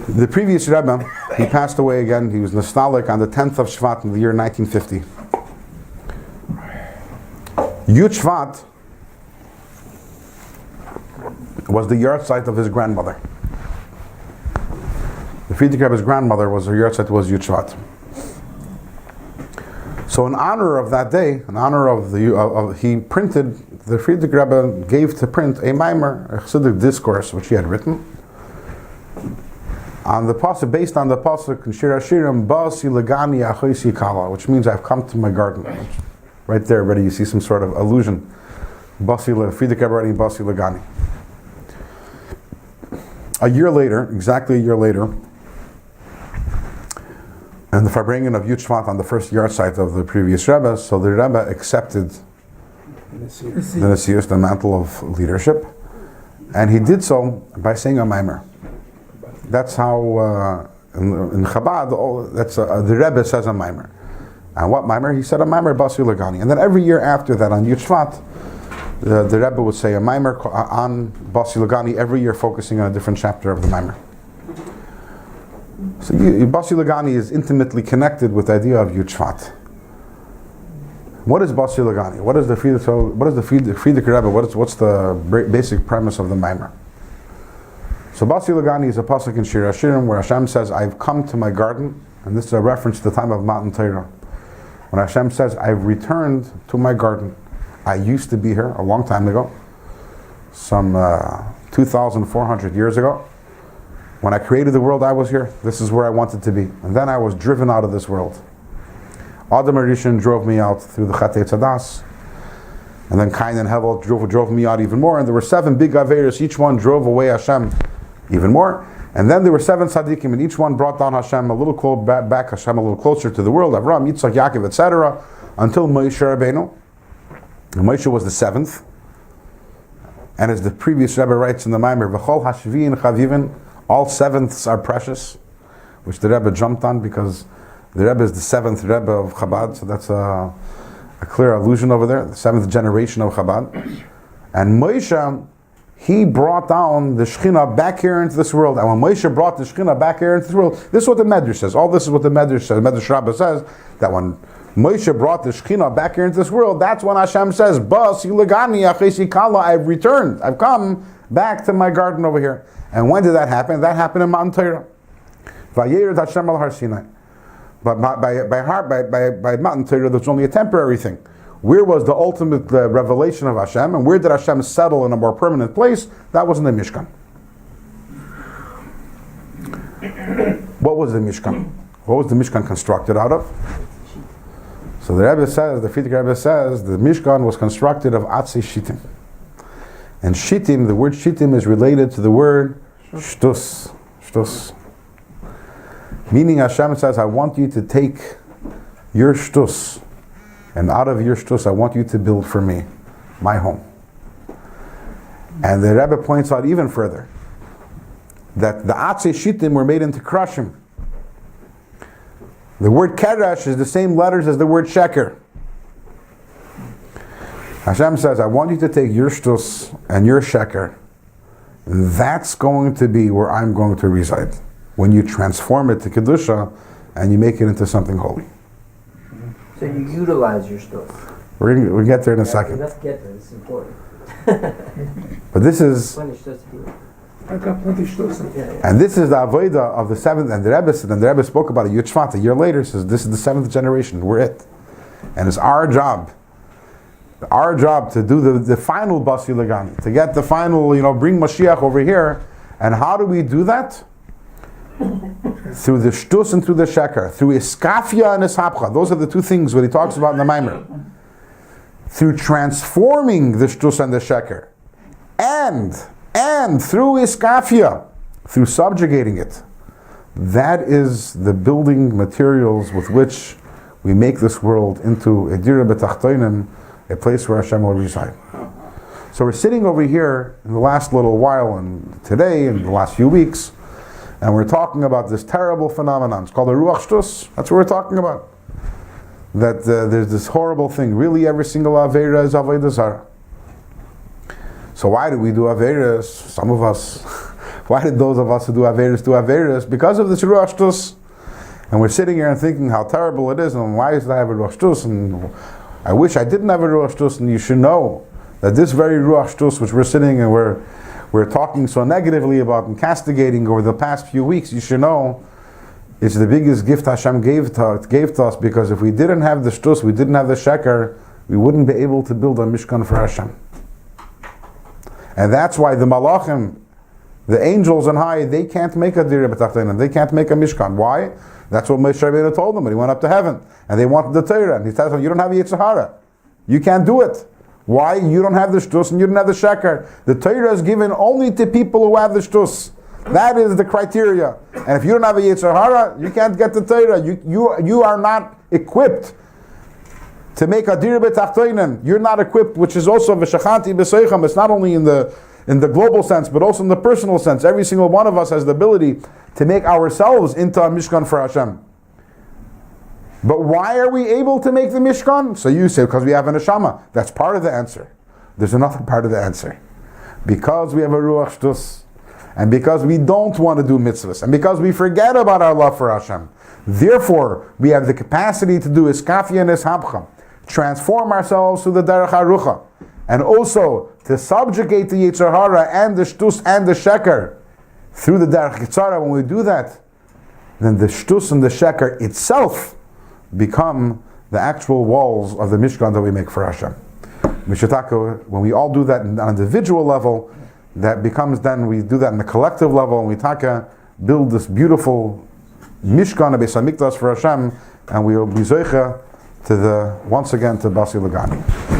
The previous Rebbe, he passed away again. He was nostalgic on the 10th of Shvat in the year 1950. Yud Shvat was the yahrzeit of his grandmother. The Friedrich Rebbe's grandmother was her yahrzeit, was Yud Shvat. So in honor of that day, in honor of he printed, the Friedrich Rebbe gave to print a mimer, a Chassidic discourse, which he had written, on the pasuk, based on the pasuk in Shir Hashirim, Basi Legani Achoisi Kala, which means I've come to my garden. Right there, already you see some sort of allusion. Friedrich Rebbe writing Basi Legani. A year later, exactly a year later, and the Farbrengen of Yud Shvat on the first yahrzeit of the previous Rebbe, so the Rebbe accepted the Nesius, the mantle of leadership, and he did so by saying a mimer. That's how in Chabad, the Rebbe says a mimer. And what mimer? He said a mimer Basi Legani. And then every year after that on Yud Shvat, the Rebbe would say a mimer on Basi Legani every year, focusing on a different chapter of the mimer. So Basi Legani is intimately connected with the idea of Yud Shvat. What is Basi Legani? What is the Friedrich Rebbe? What's the basic premise of the mimer? So Basi Legani is a pasuk in Shir Hashirim where Hashem says, I've come to my garden, and this is a reference to the time of Matan Torah. When Hashem says, I've returned to my garden. I used to be here a long time ago, some 2,400 years ago. When I created the world, I was here. This is where I wanted to be. And then I was driven out of this world. Adam Rishon drove me out through the Chatei Tzadas. And then Cain and Hevel drove me out even more. And there were 7 big Averos. Each one drove away Hashem even more. And then there were 7 Tzaddikim, and each one brought down Hashem a little back Hashem a little closer to the world. Avraham, Yitzchak, Yaakov, etc. Until Moshe Rabbeinu. And Moshe was the 7th. And as the previous Rebbe writes in the Maimer, V'chol hashvi'in chavivin, all 7ths are precious, which the Rebbe jumped on because the Rebbe is the 7th Rebbe of Chabad, so that's a clear allusion over there, the 7th generation of Chabad. And Moshe, he brought down the Shekhinah back here into this world. And when Moshe brought the Shekhinah back here into this world, this is what the Medrash says. All this is what the Medrash says. The Medrash Rabbah says that when Moshe brought the Shekhinah back here into this world, that's when Hashem says, Bas Yulagani Achesi Kala, I've returned. I've come back to my garden over here. And when did that happen? That happened in Matan Torah. Vayered Hashem al Har Sinai. But by Matan Torah, that's only a temporary thing. Where was the ultimate revelation of Hashem, and where did Hashem settle in a more permanent place? That was in the Mishkan. What was the Mishkan? What was the Mishkan constructed out of? So the Rebbe says, the Friedrich Rebbe says, the Mishkan was constructed of Atzei Shittim. And Shittim, the word Shittim is related to the word Shtus. Shtus. Meaning Hashem says, I want you to take your Shtus, and out of your Shtus, I want you to build for me my home. And the Rebbe points out even further that the Atzei Shittim were made into Krashim. The word Keresh is the same letters as the word Sheker. Hashem says, I want you to take your Shtus and your Sheker. That's going to be where I'm going to reside. When you transform it to Kedusha and you make it into something holy. So you utilize your stuff. We'll get there in a second. Let's get there, it's important. But this is... Plenty of stuff to do. And this is the Avodah of the 7th, and the Rebbe spoke about it, Yud Shvat, a year later, says this is the 7th generation, we're it. And it's our job to do the final Basi Legani, to get the final, bring Mashiach over here. And how do we do that? Through the Shtus and through the Sheker, through Iskafia and Ishapcha. Those are the 2 things that he talks about in the Maimer. Through transforming the Shtus and the Sheker, and through Iskafia, through subjugating it. That is the building materials with which we make this world into a Dira B'Tachtoinim, a place where Hashem will reside. So we're sitting over here in the last little while, and today, in the last few weeks, and we're talking about this terrible phenomenon. It's called the Ruach Shtus. That's what we're talking about. That there's this horrible thing. Really, every single Aveira is Avodah Zarah. So why do we do Aveiras? Some of us, Why did those of us who do Averis? Because of this Ruach Shtus. And we're sitting here and thinking how terrible it is, and why is I have a Ruach Shtus, and I wish I didn't have a Ruach Shtus. And you should know that this very Ruach Shtus, which we're sitting and we're talking so negatively about and castigating over the past few weeks, you should know it's the biggest gift Hashem gave to us, because if we didn't have the Shtus, we didn't have the Sheker, we wouldn't be able to build a Mishkan for Hashem. And that's why the Malachim, the angels on high, they can't make a Direh B'Tachtonim, they can't make a Mishkan. Why? That's what Moshe Rabbeinu told them when he went up to heaven. And they wanted the Torah. And he tells them, you don't have Yetzer Hara. You can't do it. Why? You don't have the Shtus and you don't have the Sheker. The Torah is given only to people who have the Shtus. That is the criteria. And if you don't have a Yetzer Hara, you can't get the Torah. You are not equipped to make a Direh B'Tachtonim. You're not equipped, which is also V'Shachanti B'Seicham. It's not only in the global sense, but also in the personal sense. Every single one of us has the ability to make ourselves into a Mishkan for Hashem. But why are we able to make the Mishkan? So you say, because we have a Neshama. That's part of the answer. There's another part of the answer. Because we have a Ruach Shtus, and because we don't want to do mitzvahs, and because we forget about our love for Hashem, therefore we have the capacity to do Iskafia and Ishabcha, transform ourselves to the Derech HaRucha, and also to subjugate the Yetzer Hara and the Shtus and the Sheker through the Derech Yitzhara. When we do that, then the Shtus and the Sheker itself become the actual walls of the Mishkan that we make for Hashem. Mishataka, when we all do that on an individual level, that becomes then, we do that on the collective level, and we build this beautiful Mishkan, a Beis HaMikdash for Hashem, and we will be Zoicha once again to Basi Lagani.